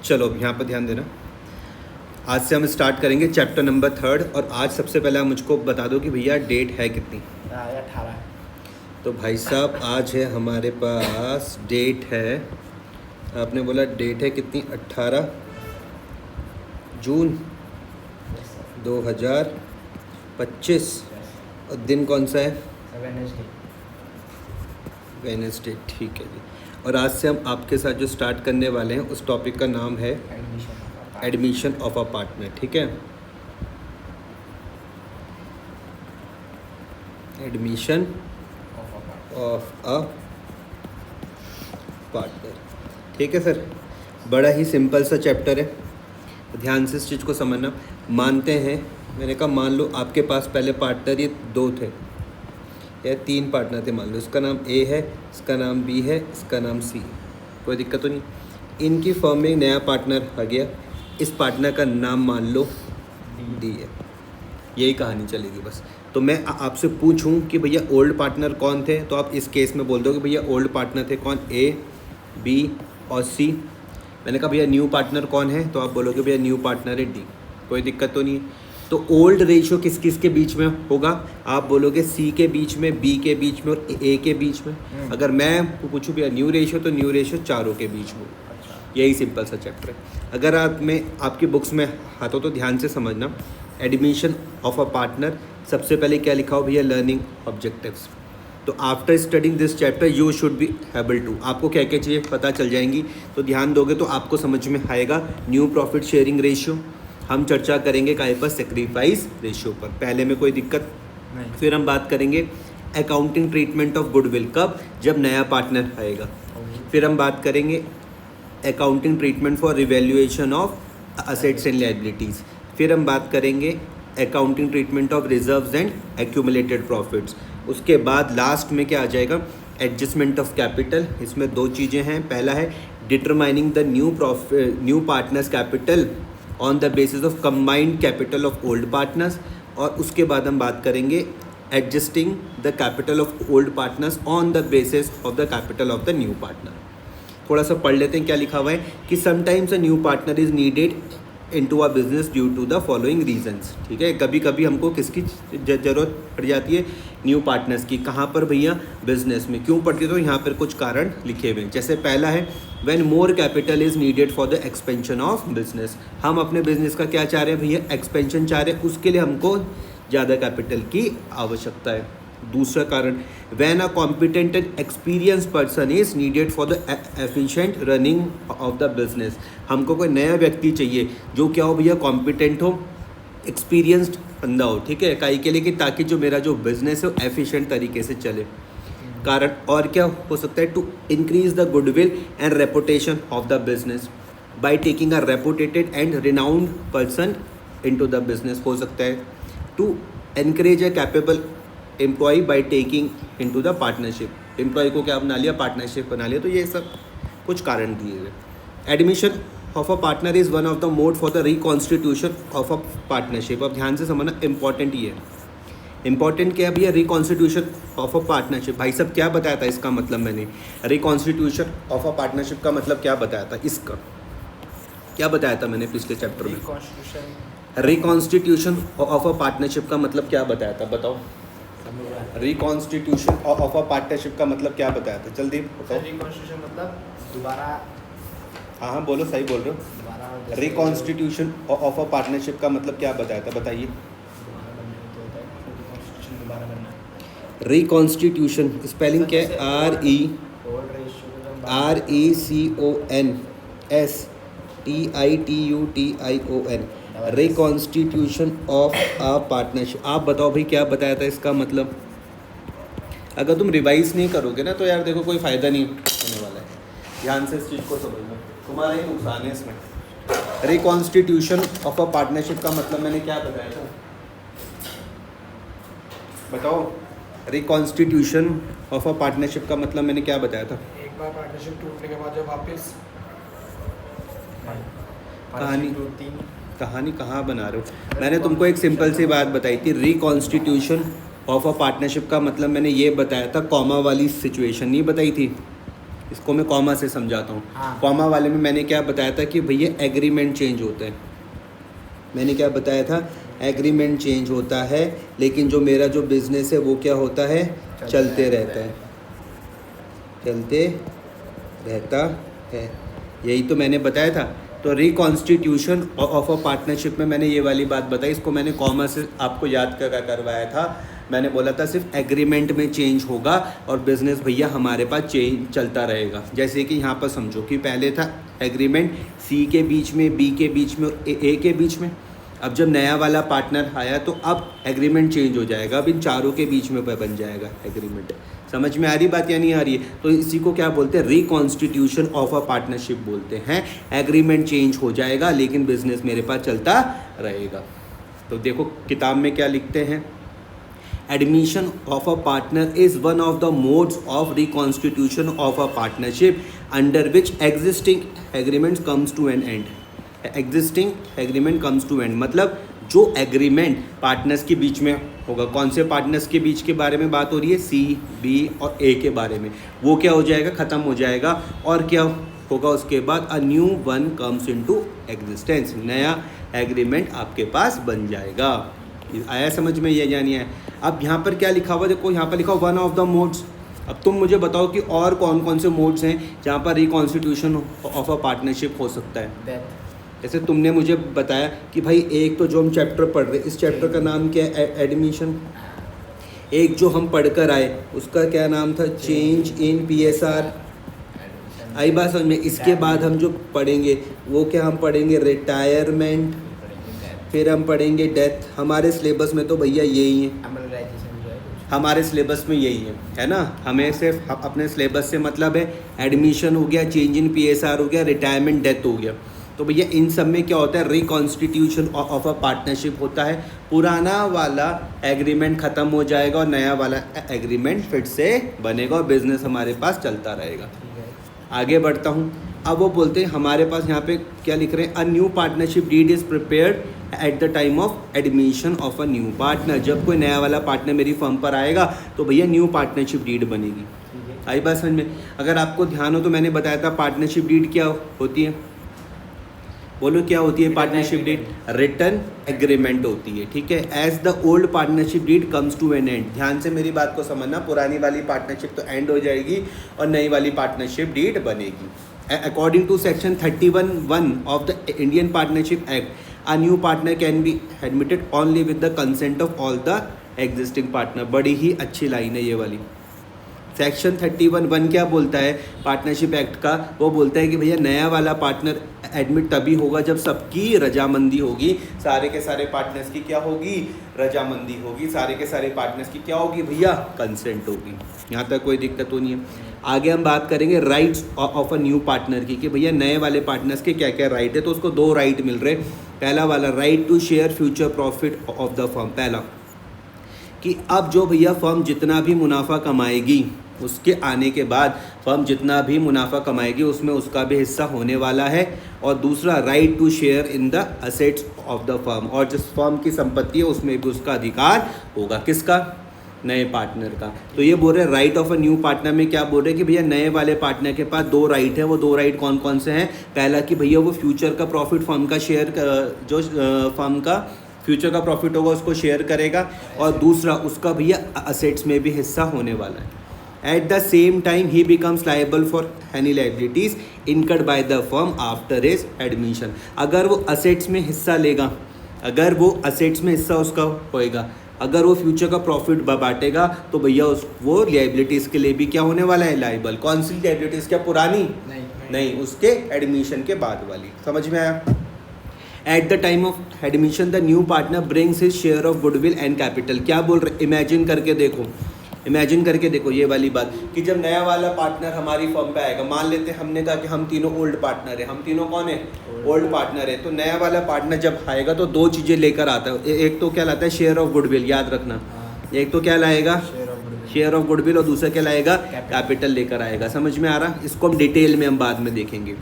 चलो अब यहाँ पर ध्यान देना। आज से हम स्टार्ट करेंगे चैप्टर नंबर 3 और आज सबसे पहले आप मुझको बता दो कि भैया डेट है कितनी। 18। तो भाई साहब आज है हमारे पास डेट है, आपने बोला डेट है कितनी, 18 जून 2025 और दिन कौन सा है? वेडनेसडे। ठीक है जी। और आज से हम आपके साथ जो स्टार्ट करने वाले हैं उस टॉपिक का नाम है एडमिशन ऑफ अ पार्टनर। ठीक है, एडमिशन ऑफ अ पार्टनर। ठीक है सर, बड़ा ही सिंपल सा चैप्टर है, ध्यान से इस चीज़ को समझना। मानते हैं, मैंने कहा मान लो आपके पास पहले पार्टनर ये 2 थे या 3 पार्टनर थे, मान लो इसका नाम ए है, इसका नाम बी है, इसका नाम सी है, कोई दिक्कत तो नहीं। इनकी फर्म में एक नया पार्टनर आ गया, इस पार्टनर का नाम मान लो डी है, यही कहानी चलेगी बस। तो मैं आपसे पूछूं कि भैया ओल्ड पार्टनर कौन थे, तो आप इस केस में बोल दो कि भैया ओल्ड पार्टनर थे कौन, ए बी और सी। मैंने कहा भैया न्यू पार्टनर कौन है, तो आप बोलोगे भैया न्यू पार्टनर है डी, कोई दिक्कत तो नहीं है। तो ओल्ड रेशियो किस किस के बीच में होगा, आप बोलोगे सी के बीच में, बी के बीच में और ए के बीच में। अगर मैं पूछूं भैया न्यू रेशियो, तो न्यू रेशियो चारों के बीच में। यही सिंपल सा चैप्टर है। अगर आप में आपकी बुक्स में हाथों तो ध्यान से समझना, एडमिशन ऑफ अ पार्टनर सबसे पहले क्या लिखा हो भैया, लर्निंग ऑब्जेक्टिव्स। तो after studying this chapter you should be able to, आपको क्या क्या चीज़ें पता चल जाएंगी, तो ध्यान दोगे तो आपको समझ में आएगा। न्यू प्रॉफिट शेयरिंग रेशियो, हम चर्चा करेंगे काहे पर, सेक्रीफाइस रेशियो पर, पहले में कोई दिक्कत नहीं। फिर हम बात करेंगे अकाउंटिंग ट्रीटमेंट ऑफ गुडविल, कब, जब नया पार्टनर आएगा। फिर हम बात करेंगे accounting treatment for revaluation of assets and liabilities. फिर हम बात करेंगे accounting treatment of reserves and accumulated profits. उसके बाद लास्ट में क्या आ जाएगा, एडजस्टमेंट ऑफ कैपिटल। इसमें 2 चीज़ें हैं, पहला है determining the new partners capital on the basis of combined capital of old partners, और उसके बाद हम बात करेंगे adjusting the capital of old partners on the basis of the capital of the new partner. थोड़ा सा पढ़ लेते हैं क्या लिखा हुआ है कि sometimes a new partner is needed into a business due to the following reasons. ठीक है, कभी कभी हमको किसकी ज़रूरत पड़ जाती है, न्यू पार्टनर्स की। कहाँ पर भैया, बिजनेस में। क्यों पड़ती है, तो यहाँ पर कुछ कारण लिखे हुए हैं। जैसे पहला है when more capital is needed for the expansion of business, हम अपने बिजनेस का क्या चाह रहे हैं भैया, एक्सपेंशन चाह रहे हैं, उसके लिए हमको ज़्यादा कैपिटल की आवश्यकता है। दूसरा कारण when a competent and experience person is needed for the efficient running of the business, हमको कोई नया व्यक्ति चाहिए जो क्या हो भैया, कॉम्पिटेंट हो, एक्सपीरियंस्ड बंदा हो। ठीक है, काहे के लिए कि ताकि जो मेरा जो बिजनेस है वो एफिशिएंट तरीके से चले। कारण और क्या हो सकता है, to increase the goodwill and reputation of the business by taking a reputed and renowned person into the business, हो सकता है to encourage a capable employ by taking into the partnership, employ को क्या बना लिया, पार्टनरशिप बना लिया। तो ये सब कुछ कारण दिए गए। Admission of a partner is one of the mode for the reconstitution of a partnership. अब ध्यान से समझना, इंपॉर्टेंट ये है। इंपॉर्टेंट क्या है भैया, रिकॉन्स्टिट्यूशन ऑफ अ पार्टनरशिप। भाई साहब क्या बताया था इसका मतलब, मैंने रिकॉन्स्टिट्यूशन ऑफ अ पार्टनरशिप का मतलब क्या बताया था, इसका क्या बताया था मैंने पिछले चैप्टर में। रिकॉन्स्टिट्यूशन ऑफ अ पार्टनरशिप का मतलब क्या बताया था, बताओ। रिकॉन्स्टिट्यूशन ऑफ अ पार्टनरशिप का मतलब क्या बताया था, जल्दी बताओ। रिकॉन्स्टिट्यूशन मतलब दोबारा, हाँ बोलो, सही बोल रहे हो। रिकॉन्स्टिट्यूशन ऑफ अ पार्टनरशिप का मतलब क्या बताया था, बताइए। रिकॉन्स्टिट्यूशन स्पेलिंग क्या है, RECONSTITUTION, reconstitution of a partnership. आप बताओ भाई क्या बताया था इसका मतलब। अगर तुम रिवाइज नहीं करोगे ना तो यार देखो कोई फ़ायदा नहीं होने वाला है। ध्यान से इस चीज़ को समझना, तुम्हारा ही नुकसान है इसमें। रिकॉन्स्टिट्यूशन ऑफ अ पार्टनरशिप का मतलब मैंने क्या बताया था, बताओ। रिकॉन्स्टिट्यूशन ऑफ अ पार्टनरशिप का मतलब मैंने क्या बताया था। एक बार पार्टनरशिप टूटने के बाद जब वापस कहानी कहाँ बना रहे हो। मैंने तुमको एक सिंपल सी बात बताई थी, रिकॉन्स्टिट्यूशन ऑफ अ पार्टनरशिप का मतलब मैंने ये बताया था, कॉमा वाली सिचुएशन नहीं बताई थी। इसको मैं कॉमा से समझाता हूँ। हाँ। कॉमा वाले में मैंने क्या बताया था कि भैया एग्रीमेंट चेंज होता है। मैंने क्या बताया था, एग्रीमेंट चेंज होता है, लेकिन जो मेरा जो बिज़नेस है वो क्या होता है, चलते रहता है, चलते रहता है। यही तो मैंने बताया था। तो रिकॉन्स्टिट्यूशन ऑफ अ पार्टनरशिप में मैंने ये वाली बात बताई, इसको मैंने कॉमा से आपको याद करवाया था। मैंने बोला था सिर्फ एग्रीमेंट में चेंज होगा और बिज़नेस भैया हमारे पास चेंज चलता रहेगा। जैसे कि यहाँ पर समझो कि पहले था एग्रीमेंट सी के बीच में, बी के बीच में और ए के बीच में। अब जब नया वाला पार्टनर आया तो अब एग्रीमेंट चेंज हो जाएगा, अब इन चारों के बीच में बन जाएगा एग्रीमेंट। समझ में आ रही बात या नहीं आ रही है? तो इसी को क्या बोलते हैं, रिकॉन्स्टिट्यूशन ऑफ अ पार्टनरशिप बोलते हैं। एग्रीमेंट चेंज हो जाएगा लेकिन बिजनेस मेरे पास चलता रहेगा। तो देखो किताब में क्या लिखते हैं, admission of a partner is one of the modes of reconstitution of a partnership under which existing agreement comes to an end. Existing agreement comes to end मतलब जो एग्रीमेंट पार्टनर्स के बीच में होगा, कौन से पार्टनर्स के बीच के बारे में बात हो रही है, सी, बी और ए के बारे में, वो क्या हो जाएगा, ख़त्म हो जाएगा। और क्या होगा उसके बाद, a new one comes into existence, नया एग्रीमेंट आपके पास बन जाएगा। आया समझ में ये या नहीं आया? अब यहाँ पर क्या लिखा हुआ, देखो यहाँ पर लिखा हुआ वन ऑफ द मोड्स। अब तुम मुझे बताओ कि और कौन कौन से मोड्स हैं जहाँ पर रिकॉन्स्टिट्यूशन ऑफ अ पार्टनरशिप हो सकता है। जैसे तुमने मुझे बताया कि भाई एक तो जो हम चैप्टर पढ़ रहे, इस चैप्टर का नाम क्या है, एडमिशन। एक जो हम पढ़कर आए उसका क्या नाम था, चेंज इन PSR। आई बात समझ में? इसके बाद हम जो पढ़ेंगे वो क्या हम पढ़ेंगे, रिटायरमेंट, फिर हम पढ़ेंगे डेथ। हमारे सिलेबस में तो भैया यही है, हमारे सिलेबस में यही है ना। हमें सिर्फ अपने सिलेबस से मतलब है, एडमिशन हो गया, चेंज इन PSR हो गया, रिटायरमेंट, डेथ हो गया। तो भैया इन सब में क्या होता है, रिकॉन्स्टिट्यूशन ऑफ अ पार्टनरशिप होता है। पुराना वाला एग्रीमेंट ख़त्म हो जाएगा और नया वाला एग्रीमेंट फिर से बनेगा और बिजनेस हमारे पास चलता रहेगा। आगे बढ़ता हूँ। अब वो बोलते हैं हमारे पास यहाँ पे क्या लिख रहे हैं, a new partnership deed is prepared at the time of admission of a new partner. जब कोई नया वाला पार्टनर मेरी फर्म पर आएगा तो भैया न्यू पार्टनरशिप डीड बनेगी। आई बात समझ में? अगर आपको ध्यान हो तो मैंने बताया था पार्टनरशिप डीड क्या होती है, बोलो क्या होती है पार्टनरशिप डीड, रिटर्न एग्रीमेंट होती है। ठीक है, as the old partnership deed comes to an end. ध्यान से मेरी बात को समझना, पुरानी वाली पार्टनरशिप तो एंड हो जाएगी और नई वाली पार्टनरशिप डीड बनेगी। According to section 31(1) of the Indian partnership act, a new partner can be admitted only with the consent of all the existing partner. बड़ी ही अच्छी लाइन है ये वाली। सेक्शन 31(1) क्या बोलता है पार्टनरशिप एक्ट का, वो बोलता है कि भैया नया वाला पार्टनर एडमिट तभी होगा जब सबकी रजामंदी होगी। सारे के सारे पार्टनर्स की क्या होगी, रजामंदी होगी। सारे के सारे पार्टनर्स की क्या होगी भैया, कंसेंट होगी। यहाँ तक कोई दिक्कत तो नहीं है। आगे हम बात करेंगे rights of a new partner की, कि भैया नए वाले पार्टनर्स के क्या क्या राइट है। तो उसको 2 राइट मिल रहे। पहला वाला right to share future profit of the firm. पहला कि अब जो भैया फर्म जितना भी मुनाफा कमाएगी, उसके आने के बाद फर्म जितना भी मुनाफा कमाएगी उसमें उसका भी हिस्सा होने वाला है। और दूसरा right to share in the assets of the firm, और जिस फर्म की संपत्ति है उसमें भी उसका अधिकार होगा। किसका, नए पार्टनर का। तो ये बोल रहे हैं right of a new partner में क्या बोल रहे हैं कि भैया नए वाले पार्टनर के पास 2 राइट है। वो 2 राइट कौन कौन से हैं, पहला कि भैया वो फ्यूचर का प्रॉफिट फर्म का शेयर, जो फर्म का फ्यूचर का प्रॉफिट होगा उसको शेयर करेगा, और दूसरा उसका भैया असेट्स में भी हिस्सा होने वाला है। At the same time, he becomes liable for any liabilities incurred by the firm after his admission. अगर वो assets में हिस्सा लेगा, अगर वो assets में हिस्सा उसका होएगा, अगर वो फ्यूचर का प्रॉफिट बांटेगा तो भैया वो liabilities के लिए भी क्या होने वाला है, लाइबल। कौन सी liabilities, क्या पुरानी नहीं, उसके एडमिशन के बाद वाली। समझ में आया? At the time of admission, the new partner brings his share of goodwill and capital. क्या बोल रहे, इमेजिन करके देखो, इमेजिन करके देखो ये वाली बात कि जब नया वाला पार्टनर हमारी फर्म पे आएगा, मान लेते हैं हमने कहा कि हम तीनों ओल्ड पार्टनर है, हम तीनों कौन है, ओल्ड पार्टनर है। तो नया वाला पार्टनर जब आएगा तो 2 चीज़ें लेकर आता है। एक तो क्या लाता है, शेयर ऑफ गुडविल, याद रखना। एक तो क्या लाएगा, शेयर ऑफ गुडविल, और दूसरा क्या लाएगा, कैपिटल लेकर आएगा। समझ में आ रहा? इसको हम डिटेल में हम बाद में देखेंगे।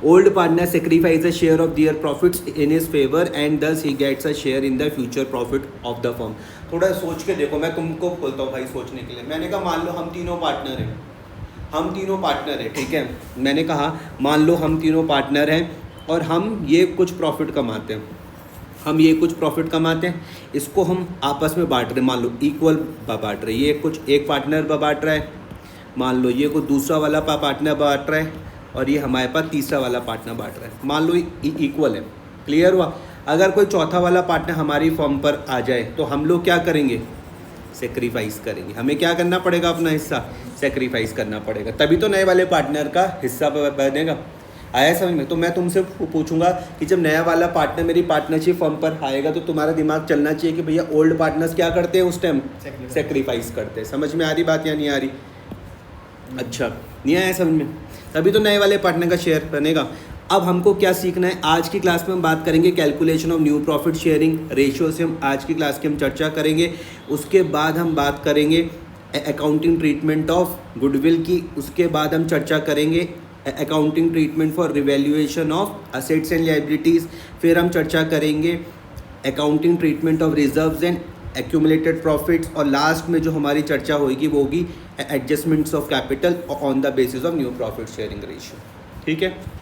Old partner sacrifice a share of their profits in his favour and thus he gets a share in the future profit of the firm. थोड़ा सोच के देखो, मैं तुमको बोलता हूँ भाई सोचने के लिए। मैंने कहा मान लो हम तीनों पार्टनर हैं, हम तीनों पार्टनर हैं, ठीक है। मैंने कहा मान लो हम तीनों पार्टनर हैं और हम ये कुछ प्रॉफिट कमाते हैं, हम ये कुछ प्रॉफिट कमाते हैं, इसको हम आपस में बांट रहे हैं, मान लो इक्वल बांट रहे हैं। ये कुछ एक पार्टनर बांट रहा है, मान लो ये कोई दूसरा वाला पार्टनर बांट रहा है, और ये हमारे पास तीसरा वाला पार्टनर बांट रहा है, मान लो इक्वल है। क्लियर हुआ। अगर कोई चौथा वाला पार्टनर हमारी फर्म पर आ जाए तो हम लोग क्या करेंगे, सेक्रीफाइस करेंगे। हमें क्या करना पड़ेगा, अपना हिस्सा सेक्रीफाइस करना पड़ेगा, तभी तो नए वाले पार्टनर का हिस्सा बनेगा। आया समझ में। तो मैं तुमसे पूछूंगा कि जब नया वाला पार्टनर मेरी पार्टनरशिप फर्म पर आएगा तो तुम्हारा दिमाग चलना चाहिए कि भैया ओल्ड पार्टनर्स क्या करते हैं उस टाइम, सेक्रीफाइस करते हैं। समझ में आ रही बात या नहीं आ रही? अच्छा, नहीं आया समझ में, तभी तो नए वाले पार्टनर का शेयर बनेगा। अब हमको क्या सीखना है, आज की क्लास में हम बात करेंगे calculation of new profit sharing ratio से हम आज की क्लास की हम चर्चा करेंगे। उसके बाद हम बात करेंगे अकाउंटिंग ट्रीटमेंट ऑफ गुडविल की, उसके बाद हम चर्चा करेंगे accounting treatment for revaluation of assets and liabilities, फिर हम चर्चा करेंगे accounting treatment of reserves and accumulated profits, और लास्ट में जो हमारी चर्चा होगी वो होगी adjustments of capital on the basis of new profit sharing ratio. ठीक है।